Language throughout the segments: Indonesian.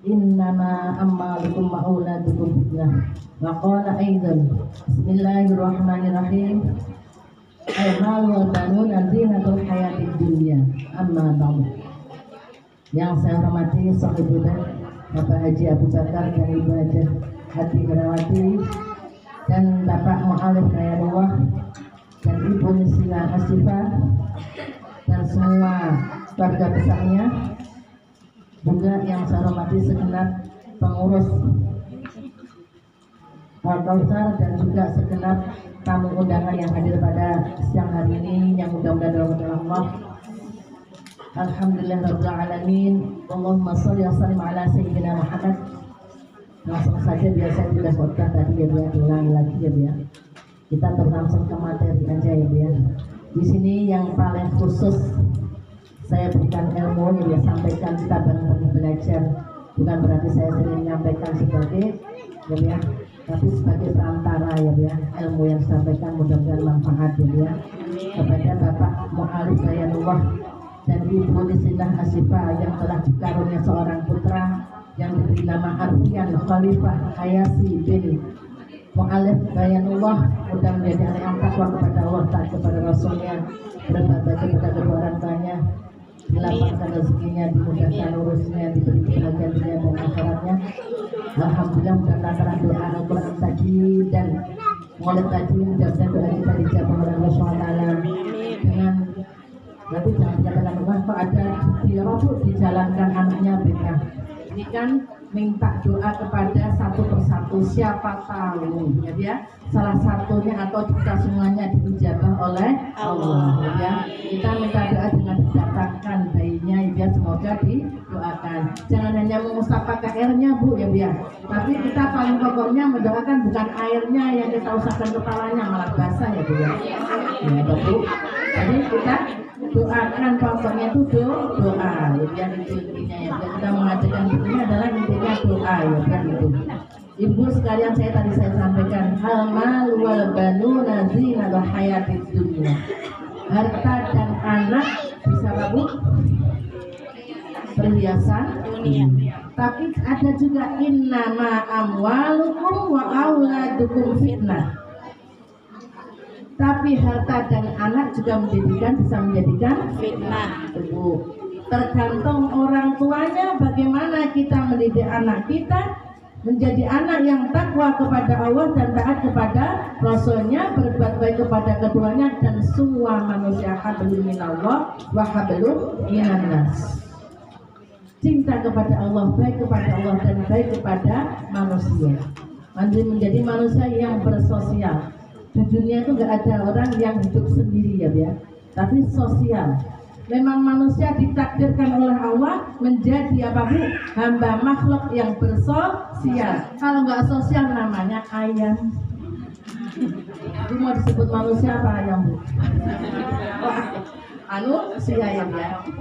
innama amwalukum wa auladukum fitnah. Wa qala aidan bismillahirrahmanirrahim al-mal wal banun zinatul hayatid dunya amma ba'd. Yang saya hormati sahabat Bapak Haji Abu Bakar dan Ibu Haji Hati Herawati dan Bapak Mu'alif Rayalullah dan Ibu Nisila Asifah dan semua keluarga besarnya, juga yang saya hormati segenap pengurus Al-Kautsar dan juga segenap tamu undangan yang hadir pada siang hari ini, yang mudah-mudahan dirahmati Allah. Alhamdulillah rabbil alamin. Allahumma shalli wa sallim ala sayyidina Muhammad. Langsung saja, biasa juga khotbah tadi ya biar ulangi lagi ya biar. Kita langsung ke materi aja ya biar. Di sini yang paling khusus saya berikan ilmu yang dia sampaikan, kita bareng-bareng belajar. Bukan berarti saya sering menyampaikan sebagai ya biar, tapi sebagai perantara ya biar. Ilmu yang disampaikan mudah-mudahan manfaat ya biar. Kepada Bapak Mu'alif Rayalullah dan Ibu Nisila Asifah yang telah dikaruniai seorang putra yang diberi nama Arfian Khalifah Hayasi bin Mu'alif Rayalullah, mudah menjadi anak yang takwa kepada Allah, taat kepada Rasulnya, berbakti kepada kedua orang tuanya, dilapangkan rezekinya, dimudahkan urusnya, diberi kebahagiaan dunia dan akhiratnya. Alhamdulillah, mudah-mudahan doa Al-Quran tadi dan maulid tadi, mudah-mudahan doa kita dijawab oleh Allah SWT dengan. Berarti jangan dikatakan Allah kok ada dijalankan anaknya beda. Ini kan minta doa kepada satu persatu, siapa tahu ya dia salah satunya atau kita semuanya diijabah oleh Allah ya. Kita minta doa dengan didatangkan bayinya ya, semoga didoakan. Jangan hanya mengusap pakai airnya Bu ya biar, tapi kita paling pokoknya mendoakan bukan airnya yang kita usapkan kepalanya, malah basah ya Bu ya. Ya Bu. Jadi kita doakan, pokoknya itu doa ya biar, itu intinya ya biar. Kita mengajarkan ini adalah intinya doa ya biar itu. Ibu sekalian, saya sampaikan al-mal wal banuna zinatul hayatid dunya. Harta dan anak bisa Bu perhiasan dunia. Tapi ada juga innama amwalukum wa auladukum fitnah. Tapi harta dan anak juga bisa menjadikan fitnah. Ibu, tergantung orang tuanya bagaimana kita mendidik anak kita menjadi anak yang takwa kepada Allah dan taat kepada Rasulnya, berbuat baik kepada keduanya dan semua manusia. Hablum minallah wa hablum minannas. Cinta kepada Allah, baik kepada Allah dan baik kepada manusia. Menjadi manusia yang bersosial. Di dunia itu nggak ada orang yang hidup sendiri ya biar, tapi sosial. Memang manusia ditakdirkan oleh Allah menjadi apa Bu? Hamba makhluk yang bersosial. Kalau nggak sosial namanya ayam. Itu mau disebut manusia apa ayam Bu? Manusia ya.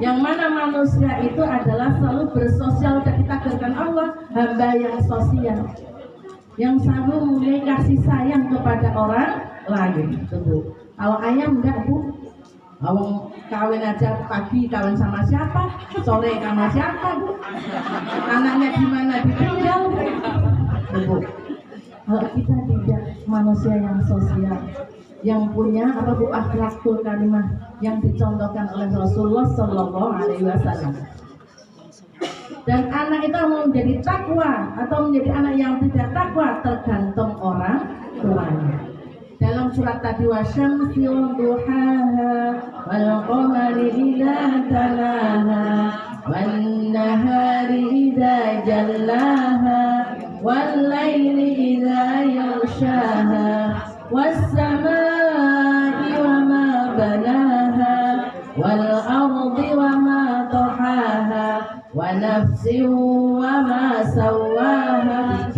Yang mana manusia itu adalah selalu bersosial dan ditakdirkan Allah hamba yang sosial, yang selalu memiliki kasih sayang kepada orang lain. Tuh. Kalau ayam enggak Bu, awang kawin aja pagi kawin sama siapa, sore sama siapa Bu, anaknya gimana ditinggal Bu. Kalau kita tidak manusia yang sosial, yang punya apa Bu akhlakul karimah yang dicontohkan oleh Rasulullah Shallallahu Alaihi Wasallam. Dan anak itu mau menjadi takwa atau menjadi anak yang tidak takwa tergantung orang tuanya. Dalam surat tadi wasyamsi duhaha wal qamari idza talaha wan nahari idza jallaha wal laili idza yaghshaha was samai wa ma banaha wal ardi wa ma tahaha wa nafsin wa ma sawaha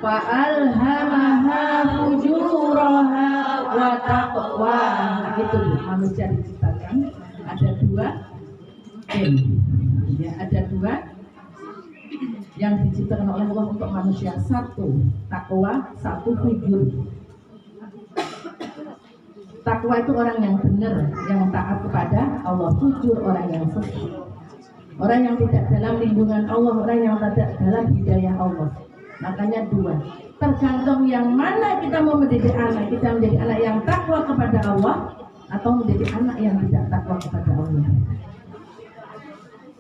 fa alhamaha fujuraha wa taqwaha. Itu manusia diciptakan ada dua ya, ada dua yang diciptakan oleh Allah untuk manusia. Satu takwa, satu fujur. Takwa itu orang yang benar, yang taat kepada Allah. Fujur orang yang sesat. Orang yang tidak dalam lindungan Allah, orang yang tidak dalam hidayah Allah. Makanya dua, tergantung yang mana kita mau mendidik anak. Kita menjadi anak yang takwa kepada Allah atau menjadi anak yang tidak takwa kepada Allah.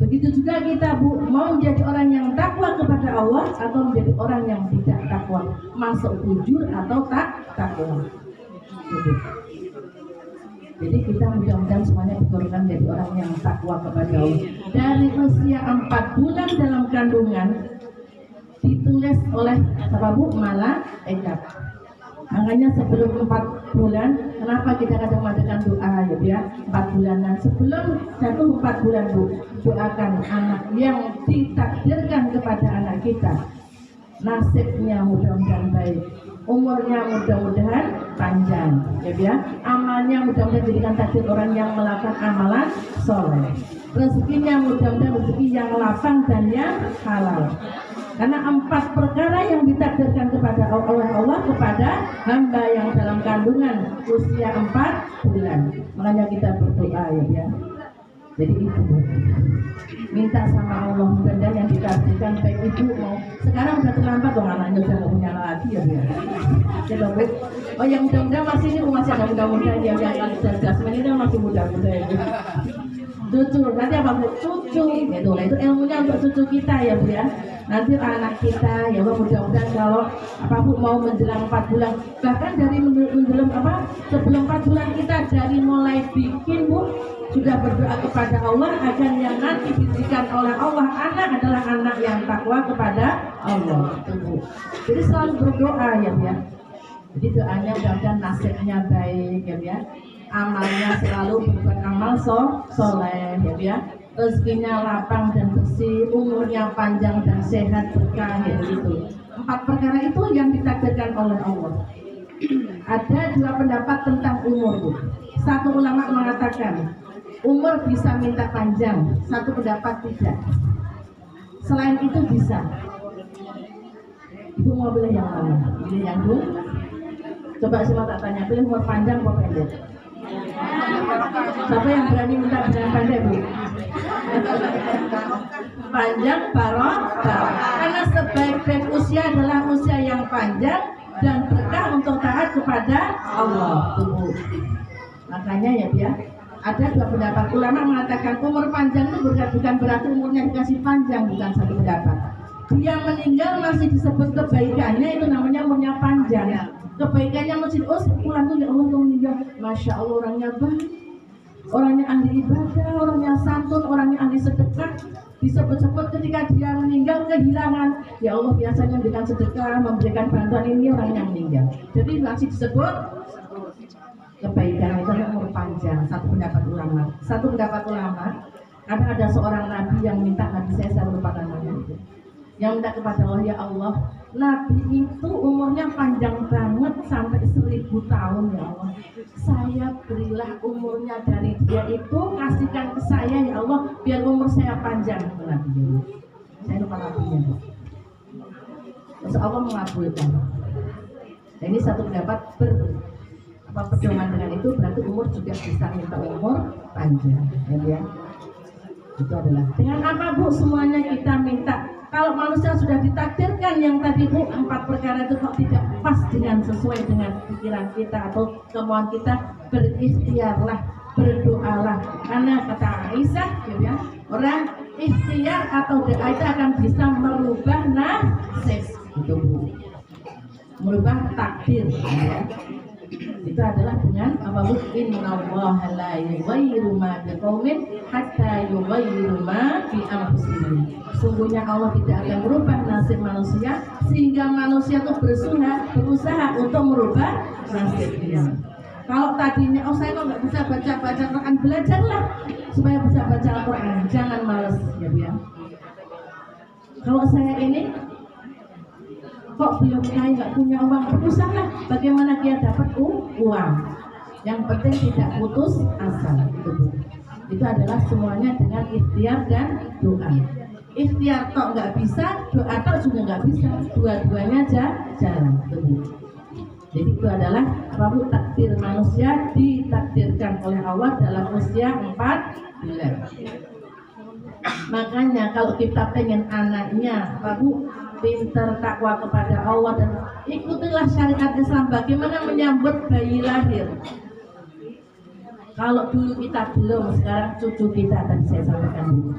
Begitu juga kita mau menjadi orang yang takwa kepada Allah atau menjadi orang yang tidak takwa, masuk fujur atau tak takwa. Jadi kita mudah-mudahan semuanya diturunkan menjadi orang yang takwa kepada Allah. Dari usia 4 bulan dalam kandungan ditulis oleh Bu malaikat. Makanya sebelum 4 bulan, kenapa kita kadang mengadakan doa ya 4 bulanan. Sebelum jatuh 4 bulan Bu, doakan anak yang ditakdirkan kepada anak kita. Nasibnya mudah-mudahan baik, umurnya mudah-mudahan panjang ya. Amalnya mudah-mudahan jadikan takdir orang yang melakukan amalan soleh. Rezekinya mudah-mudahan rezeki yang lapang dan yang halal. Karena 4 perkara yang ditakdirkan kepada Allah kepada hamba yang dalam kandungan usia 4 bulan. Makanya kita berdoa ya. Jadi itu minta sama Allah mudah-mudahan yang ditakdirkan baik ibu mau. Sekarang udah terlambat dong, anaknya udah gak punya lagi ya. Coba Bu. Oh yang mudah-mudahan masih ini masih ada mudah-mudahan yang Jasmine ini masih muda-muda ya. Cucu, nanti apa Bu? Cucu gitu lah, itu ilmunya untuk cucu kita ya Bu ya. Nanti anak kita ya Bu, mudah-mudahan kalau apa Bu mau menjelang 4 bulan, bahkan dari menjelang sebelum 4 bulan kita dari mulai bikin Bu sudah berdoa kepada Allah agar yang nanti diberikan oleh Allah anak adalah anak yang takwa kepada Allah. Jadi selalu berdoa ya. Jadi doanya mudah-mudahan nasibnya baik ya. Amalnya selalu berbuat amal soleh ya. Rezekinya lapang dan bersih, umurnya panjang dan sehat berkah ya begitu. 4 perkara itu yang ditakdirkan oleh Allah. Ada 2 pendapat tentang umur Bu. Satu ulama mengatakan umur bisa minta panjang, satu pendapat tidak. Selain itu bisa. Ibu mau pilih yang mana? Pilih yang Bu? Coba semua tak tanya, pilih umur panjang atau pendek? Siapa yang berani minta bilang pendek Bu? Panjang barokah. Karena sebaik-baik usia adalah usia yang panjang dan berkah untuk taat kepada Allah. Makanya ya ada 2 pendapat. Ulama mengatakan umur panjang itu bukan berarti umurnya dikasih panjang, bukan satu pendapat. Dia meninggal masih disebut kebaikannya, itu namanya umurnya panjang. Kebaikannya masih pulang tuh ya Allah tuh meninggal, masya Allah orangnya baik, orangnya ahli ibadah, orangnya santun, orangnya ahli sedekah. Disebut-sebut ketika dia meninggal kehilangan, ya Allah biasanya memberikan sedekah, memberikan bantuan, ini orangnya meninggal. Jadi masih disebut kebaikan itu umur panjang. Satu pendapat ulama karena ada seorang nabi yang minta, nabi saya lupa namanya itu, yang minta kepada Allah, ya Allah, nabi itu umurnya panjang banget sampai 1000 tahun ya Allah, saya berilah umurnya dari dia itu, kasihkan ke saya ya Allah biar umur saya panjang. Itu nabi, saya lupa nabinya. Terus Allah mengabulkan. Nah, ini satu pendapat pedoman dengan itu berarti umur juga bisa minta umur panjang ya. Itu adalah dengan apa Bu semuanya kita minta. Kalau manusia sudah ditakdirkan yang tadi Bu 4 perkara itu kok tidak pas dengan sesuai dengan pikiran kita atau kemauan kita, berikhtiarlah, berdoalah. Karena kata Aisyah ya, orang ikhtiar atau doa itu akan bisa merubah nasib itu Bu, merubah takdir ya. Itu adalah dengan apa Bu? Innallaha la yughayyiru ma biqaumin hatta yughayyiru ma bi anfusihim. Sungguhnya Allah tidak akan merubah nasib manusia sehingga manusia itu berusaha untuk merubah nasibnya. Kalau tadinya saya kok nggak bisa baca Quran, belajarlah supaya bisa baca Al-Quran. Jangan malas ya. Kalau saya ini kok belum kaya, nggak punya uang, berusaha bagaimana dia dapat uang. Yang penting tidak putus asa. Itu adalah semuanya dengan ikhtiar dan doa. Ikhtiar tok nggak bisa, doa tok juga nggak bisa, dua-duanya jalan. Jadi itu adalah bahwa takdir manusia ditakdirkan oleh Allah dalam usia 4 bulan. Makanya kalau kita pengen anaknya baru pinter, takwa kepada Allah, dan ikutilah syariat Islam. Bagaimana menyambut bayi lahir. Kalau dulu kita belum, sekarang cucu kita tadi saya sampaikan dulu.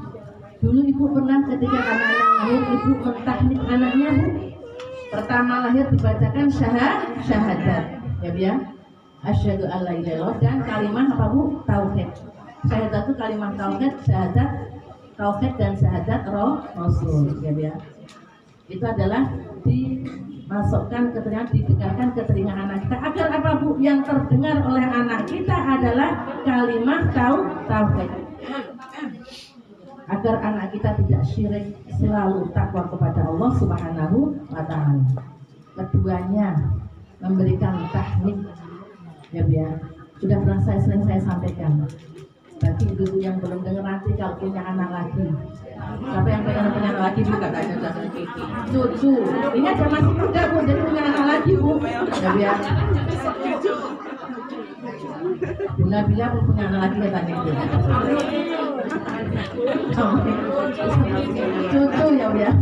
Dulu ibu pernah ketika anaknya lahir, ibu mentaknik anaknya. Pertama lahir dibacakan syahadat, ya biar asyhadu alla ilaha illallah dan kalimah apa bu? Tauhid. Syahadat itu kalimah tauhid, syahadat tauhid dan syahadat rasul, ya biar. Itu adalah dimasukkan ke telinga, didengarkan ke telinga anak kita agar apa bu? Yang terdengar oleh anak kita adalah kalimah tauhid. Agar anak kita tidak syirik, selalu takwa kepada Allah Subhanahu wa Ta'ala. Keduanya memberikan teknik, ya biar sudah pernah sering saya sampaikan. Bagi ibu yang belum dengar, nanti kalau punya anak lagi, siapa yang pengen punya anak lagi bukan aja cucu. Ini aja masih muda bu, jadi punya anak lagi bu, ya biar. Bu Nabila pun punya anak lagi katanya bu. Cucu ya bu ya.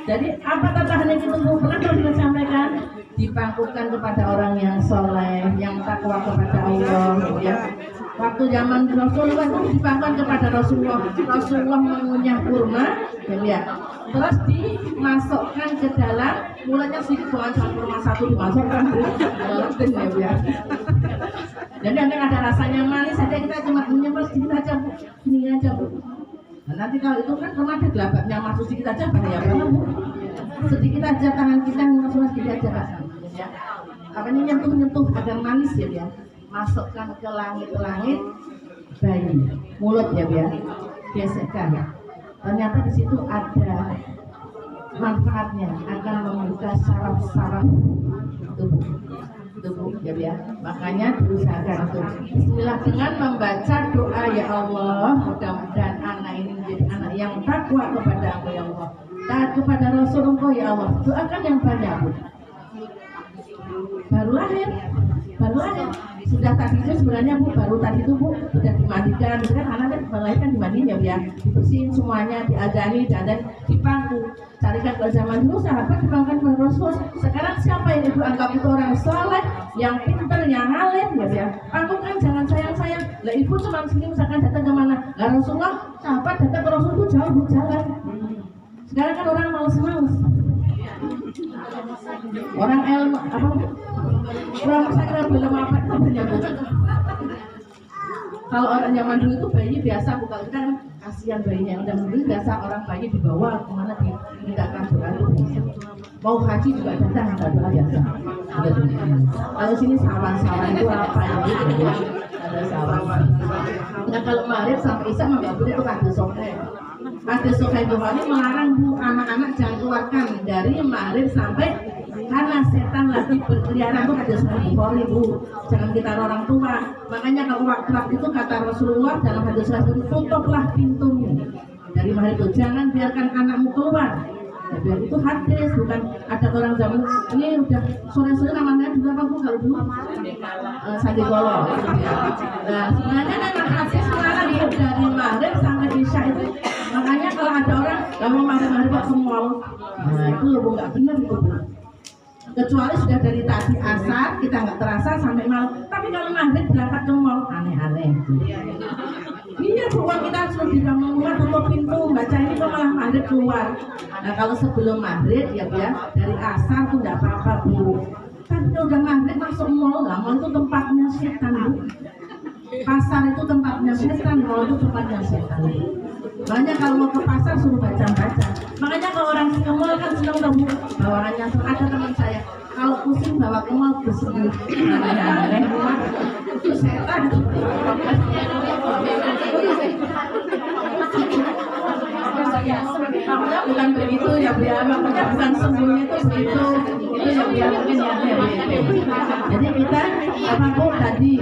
Jadi apa tatahannya itu bu? Pernah kalau kita sampaikan, dipangkukan kepada orang yang soleh, yang takwa kepada Allah, ya. Waktu zaman Rasulullah itu dipangkukan kepada Rasulullah. Rasulullah mengunyah kurma, ya. Terus dimasukkan ke dalam, mulanya sedikit bukan sama kurma satu dimasukkan ke ya. Jadi nanti ada rasanya manis, saja kita cuma menyemprot sedikit aja bu, ini aja bu. Nah, nanti kalau itu kan karena ada gelabaknya masuk sedikit aja bahaya banget bu. Sedikit aja tangan kita masuk sedikit aja rasanya, ya. Apa ini nyentuh agar manis ya biar. Masukkan ke langit-langit bayi, mulut ya biar, gesekkan. Ternyata di situ ada manfaatnya, akan membuka saraf-saraf tubuh ya biar. Makanya diusahakan untuk Bismillah dengan membaca doa, ya Allah, mudah-mudahan anak ini menjadi anak yang takwa kepada Engkau ya Allah, taat kepada Rasul Engkau ya Allah. Doakan yang banyak bu. Baru lahir. Sudah tadi itu sebenarnya bu, baru tadi itu bu sudah dimandikan, kan anaknya melahirkan dimandiin ya biar, dibersihin semuanya, diadani, dipangku. Carikan kalau zaman dulu sahabat dipangkukan kepada Rasul. Sekarang siapa yang ibu anggap itu orang soleh, yang pintar, yang alim ya biar, pangkukan, jangan sayang. Lah ibu cuma sini misalkan datang kemana, lah Rasulullah, sahabat datang ke Rasul itu jauh bu jalan. Sekarang kan orang malas. Orang ilmu apa? Orang saya belum apa itu banyak. Kalau orang zaman dulu itu bayi biasa bukan kan kasihan bayinya. Yang zaman dulu biasa orang bayi dibawa kemana dimintakan doa itu biasa. Mau haji juga datang ada doa biasa. Kalau sini sawan itu apa ya? Ada sawan. Nah kalau maghrib sampai isya nggak boleh tuh hadis sahih. Hadis sahih itu melarang bu anak-anak jangan keluarkan dari maghrib sampai, karena setan lagi berkeliaran. Itu hadis Bukhari bu, jangan kita orang tua. Makanya kalau waktu itu kata Rasulullah dalam hadis itu, tutuplah pintunya dari maghrib itu, jangan biarkan anakmu keluar. Ya, biar itu hadis, bukan ada orang zaman ini udah sore-sore namanya juga apa bu kalau dulu Sandigolo. Nah sebenarnya memang hadis melarang dari maghrib sampai isya itu. Makanya kalau ada orang kamu maghrib kok ke mall, nah itu bu nggak benar itu bu. Kecuali sudah dari tadi asar kita nggak terasa sampai malam. Tapi kalau maghrib berangkat ke mall aneh-aneh. Iya bu, kita sudah di rumah tutup pintu baca ini kok malah maghrib keluar. Nah kalau sebelum maghrib ya dari asar tuh nggak apa-apa bu. Tapi kalau udah maghrib masuk mall, lah mall itu tempatnya setan bu. Pasar itu tempatnya setan, mall itu tempatnya setan. Makanya kalau mau ke pasar suruh baca-baca. Makanya kalau orang ke mall kan senang tuh bu, bawaannya. Ada teman saya kalau pusing bawa ke mall bersedih. Aneh-aneh itu setan. Makanya bukan begitu ya bu ya, makanya bukan sembuhnya itu begitu. Itu ya mungkin ya. Jadi kita apa bu tadi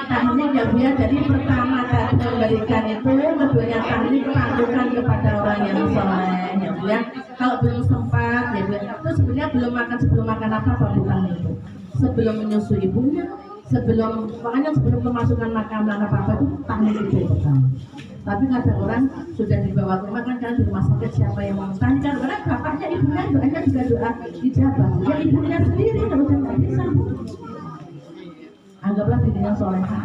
teknik ya bu ya. Jadi pertama tadi memberikan itu, keduanya teknik pandukan kepada orang yang soleh ya bu ya. Kalau belum sempat ya bu, itu sebenarnya sebelum makan apa bukan itu. Sebelum menyusui ibunya, makanya sebelum kemasukan makanan apa itu teknik itu pertama. Tapi kadang orang sudah dibawa ke rumah kan, di rumah sakit siapa yang mau tanya, karena bapaknya ibunya doanya juga doa ijabah, ya ibunya sendiri kalau udah nggak bisa. Anggaplah dirinya solehah.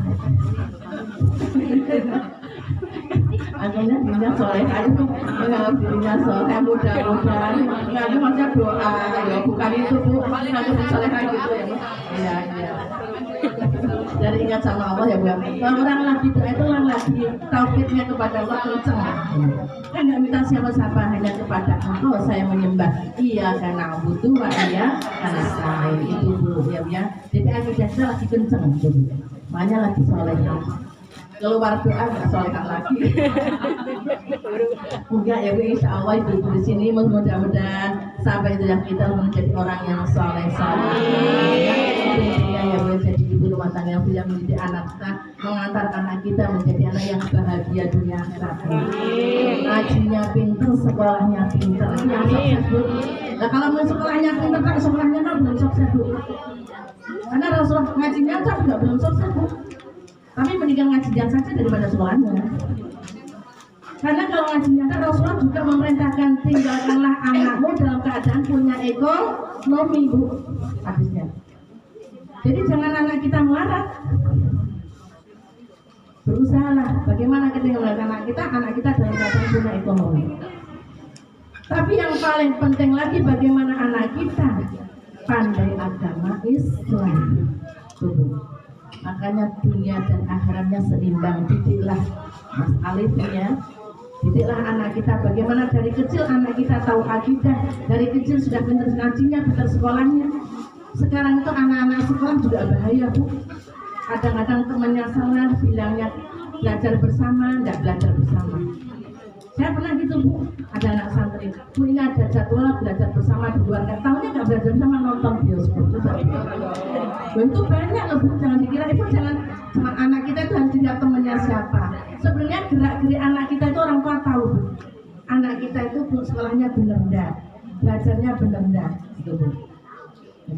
Anggapnya dirinya solehah itu menganggap dirinya solehah, mudah-mudahan nggak macam doa ya, bukan itu Bu, anggap solehah gitu ya. Iya, iya. Jadi ingat sama Allah ya Bu. Kalau orang lagi doa itu orang lagi tauhidnya kepada Allah kenceng. Kan nggak minta siapa-siapa, hanya kepada Engkau saya menyembah. Iya karena butuh, iya karena saya itu Bu ya. Jadi akidah kita lagi kenceng Bu. Makanya lagi soleh. Keluar doa nggak solehan lagi. Enggak ya Bu, insya Allah itu di sini mudah-mudahan sampai itu yang kita menjadi orang yang soleh. Ya Bu, jadi ibu rumah tangga yang bisa mendidik anak kita, mengantar anak kita menjadi anak yang bahagia dunia akhirat. Ngajinya pinter, sekolahnya pinter, yang sukses Bu. Nah kalau mau sekolahnya pinter, kan sekolahnya kan belum sukses Bu. Karena Rasulullah ngajinya kan juga belum sukses Bu. Tapi mendingan ngajinya saja daripada sekolahnya. Karena kalau ngajinya kan Rasulullah juga memerintahkan tinggalkanlah anakmu dalam keadaan punya ekonomi Bu, hadisnya. Jadi jangan anak kita melarat. Berusahalah bagaimana kita mengajarkan anak kita dalam keadaan punya ekonomi. Tapi yang paling penting lagi bagaimana anak kita pandai agama Islam. Makanya dunia dan akhiratnya seimbang. Didiklah Mas Alifnya, didiklah anak kita bagaimana dari kecil anak kita tahu akidah, dari kecil sudah pintar ngajinya, pintar sekolahnya. Sekarang itu anak-anak sekolah juga bahaya Bu. Kadang-kadang temannya salah, bilangnya belajar bersama, enggak belajar bersama. Saya pernah gitu Bu, ada anak santri, Bu ini ada jadwal belajar bersama di luar, nggak tahunya nggak belajar bersama, nonton bioskop. Itu banyak loh Bu, jangan dikira itu jangan cuma anak kita itu harus dilihat temannya siapa. Sebenarnya gerak-gerik anak kita itu orang tua tahu Bu. Anak kita itu Bu, sekolahnya bener enggak, belajarnya bener enggak, gitu Bu.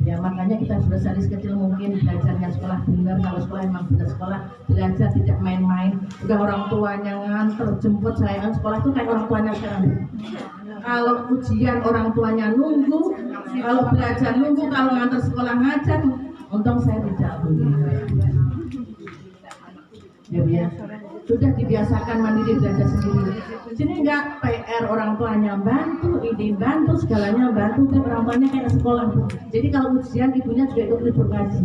Ya makanya kita sudah dari kecil mungkin belajarnya sekolah benar, kalau sekolah emang benar sekolah, belajar tidak main-main. Udah orang tuanya nganter jemput saya kan sekolah itu kayak orang tuanya sekarang. Kalau ujian orang tuanya nunggu, kalau belajar nunggu, kalau nganter sekolah ngajar. Untung saya tidak boleh. Ya sudah dibiasakan mandiri belajar sendiri. Sini enggak PR orang tuanya bantu, ini bantu, segalanya bantu, dan orang tuanya kayak sekolah. Jadi kalau ujian ibunya juga ikut libur ngaji.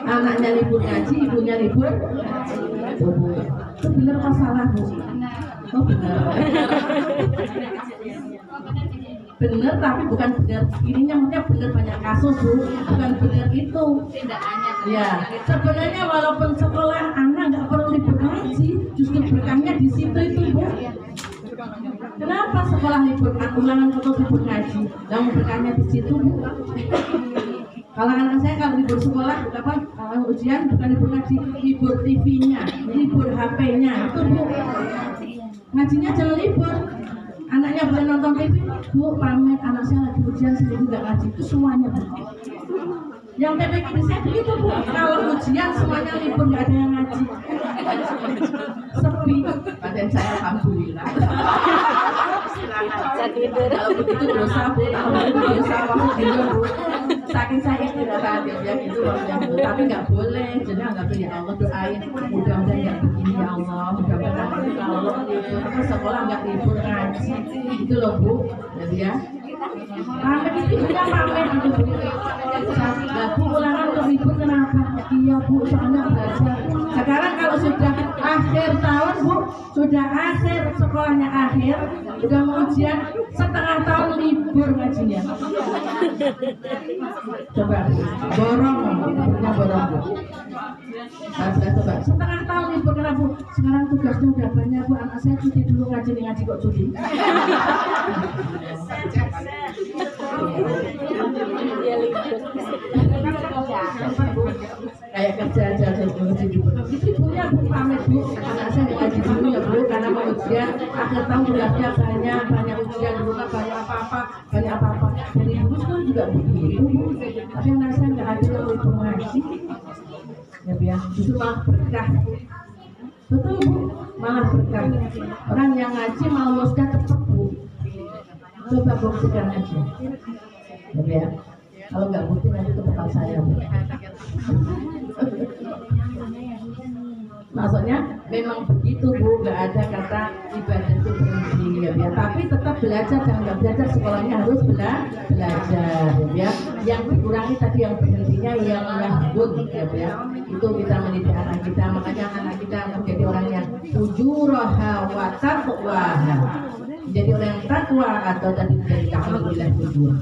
Anaknya libur ngaji, ibunya libur. Itu benar apa salah Bu? Oh benar. Benar tapi bukan benar. Ininya maksudnya benar banyak kasus Bu, bukan benar itu. Ya, sebenarnya walaupun sekolah anak nggak perlu libur ngaji, justru berkahnya di situ itu Bu. Kenapa sekolah libur ulangan atau libur ngaji? Yang berkahnya di situ Bu. Kalau anak saya kalau libur sekolah, apa ujian bukan libur ngaji, libur TV-nya, libur HP-nya itu Bu. Ngajinya jangan libur. Anaknya boleh nonton TV, Bu pamit anak saya lagi ujian seminggu nggak ngaji, itu semuanya Bu. Yang TPK di saya begitu Bu, kalau ujian semuanya libur nggak ada yang ngaji, sepi. Badan saya alhamdulillah. Kalau begitu dosa Bu, kalau begitu dosa waktu tidur Bu. Saking saya istirahat ya gitu waktu tapi nggak boleh. Jadi nggak boleh ya Allah doain mudah-mudahan nggak begini ya Allah, mudah-mudahan kalau libur sekolah nggak libur ngaji itu loh Bu. Jadi ya pamit itu juga pamit itu Bu. Nah Bu ulangan untuk libur kenapa? Iya Bu soalnya belajar. Sekarang kalau sudah akhir tahun Bu, sudah akhir sekolahnya akhir, sudah mau ujian setengah tahun libur ngajinya. Coba borong, liburnya borong Bu. Nah, coba setengah tahun libur kenapa Bu? Sekarang tugasnya udah banyak Bu, anak saya cuti dulu ngaji kok cuti. Kayak kerja aja ibunya Bu pamit Bu, anak saya ngaji dulu ya Bu karena mau ujian akhir tahun tugasnya banyak ujian di rumah, banyak apa-apa. Dari ibu kan juga begitu Bu, tapi anak saya nggak ada yang libur ngaji ya Bu ya, justru malah berkah. Betul Bu, malah berkah. Orang yang ngaji malah musnah cepat Bu. Coba buktikan aja. Ya, kalau nggak bukti nanti ke tempat saya Bu. Maksudnya memang begitu Bu, nggak ada kata ibadah itu berhenti ya. Tapi tetap belajar, jangan nggak belajar, sekolahnya harus belajar ya. Yang dikurangi tadi yang berhentinya yang lahbun ya. Itu kita mendidik anak kita, makanya anak kita menjadi orang yang ujuraha wa taqwaha. Jadi orang yang takwa atau tadi menjadi alhamdulillah ujur.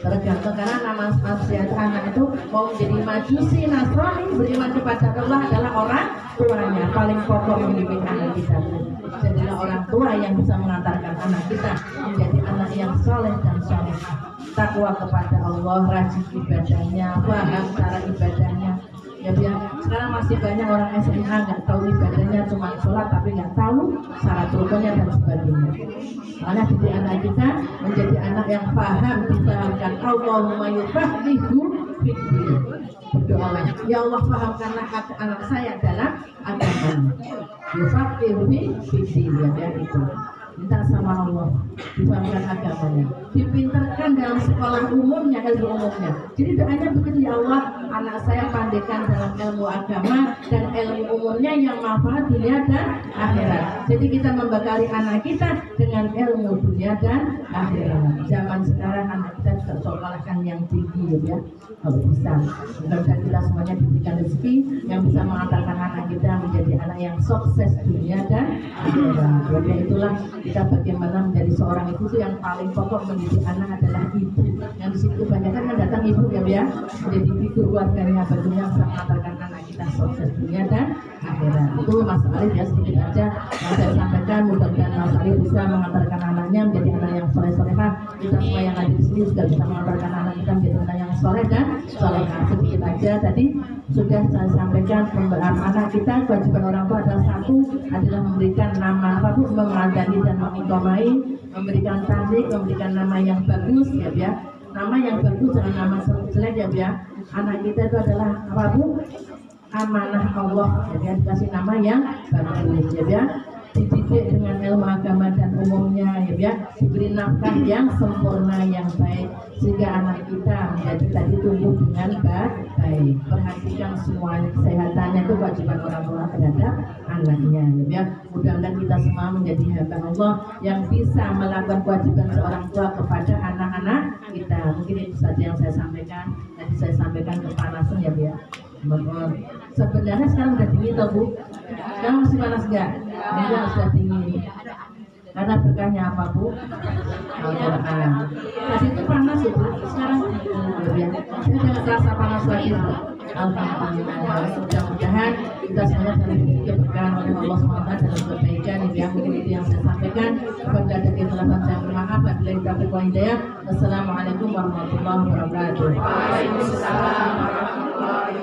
Tergantung karena nama manusia anak itu mau menjadi majusi Nasrani beriman kepada Allah adalah orang tuanya. Paling pokok mendidik anak kita. Jadilah orang tua yang bisa mengantarkan anak kita menjadi anak yang soleh dan solehah. Takwa kepada Allah, rajin ibadahnya, paham cara ibadahnya. Ya biar sekarang masih banyak orang SMA nggak tahu ibadahnya, cuma sholat tapi nggak tahu syarat rukunnya dan sebagainya. Karena didik anak kita menjadi anak yang paham, dipahamkan Allahumma yufaqihu fiddin. Berdoalah, ya Allah pahamkanlah anak saya dalam agama. Yufaqihu fiddin, ya itu. Minta sama Allah dipahamkan agamanya, dipintarkan dalam sekolah umumnya, ilmu umumnya. Jadi doanya begitu, ya Allah anak saya pandaikan dalam ilmu agama dan ilmu umumnya yang manfaat dunia dan akhirat. Jadi kita membekali anak kita dengan ilmu dunia dan akhirat. Zaman sekarang anak kita juga sekolahkan yang tinggi ya, kalau bisa. Mudah-mudahan kita semuanya diberikan rezeki yang bisa mengantarkan anak kita menjadi anak yang sukses dunia dan akhirat. Jadi itulah kita bagaimana menjadi seorang ibu itu yang paling pokok mendidik anak adalah ibu. Yang di situ banyak kan datang ibu ya, menjadi figur keluarganya bagaimana bisa mengantarkan anak kita sukses dunia dan akhirat. Itu Mas Alif ya, sedikit aja yang saya sampaikan. Mudah-mudahan Mas Alif bisa mengantarkan anaknya menjadi anak yang soleh-solehah. Kita semua yang ada di sini juga bisa mengantarkan anak kita menjadi anak yang soleh dan solehah. Sedikit aja tadi sudah saya sampaikan, anak kita kewajiban orang tua adalah satu adalah memberikan nama bagus, memadani dan mengikomai, memberikan tasik, memberikan nama yang bagus ya. Nama yang bagus jangan nama jelek ya. Anak kita itu adalah apa Bu? Amanah Allah. Jadi dikasih nama yang bagus ya. Dididik dengan ilmu agama dan umumnya ya, diberi nafkah yang sempurna yang baik sehingga anak kita menjadi tadi tumbuh dengan baik. Perhatikan semua kesehatannya, itu kewajiban orang tua terhadap anaknya ya. Mudah-mudahan kita semua menjadi hamba Allah yang bisa melakukan kewajiban seorang tua kepada anak-anak kita. Mungkin itu saja yang saya sampaikan. Tadi saya sampaikan kepanasan ya. Sebenarnya sekarang udah dingin toh Bu? Sekarang masih panas nggak? Enggak, sudah dingin. Karena berkahnya apa Bu? Al-Quran. Tadi itu panas ya Bu, sekarang ya. Jadi jangan terasa panas lagi Bu. Alhamdulillah. Mudah-mudahan kita semuanya dalam keberkahan oleh Allah SWT dalam kebaikan yang mungkin itu yang saya sampaikan. Apabila ada kesalahan saya bermaaf. Wabillahi taufiq wal hidayah. Wassalamualaikum warahmatullahi wabarakatuh. Waalaikumsalam warahmatullahi wabarakatuh.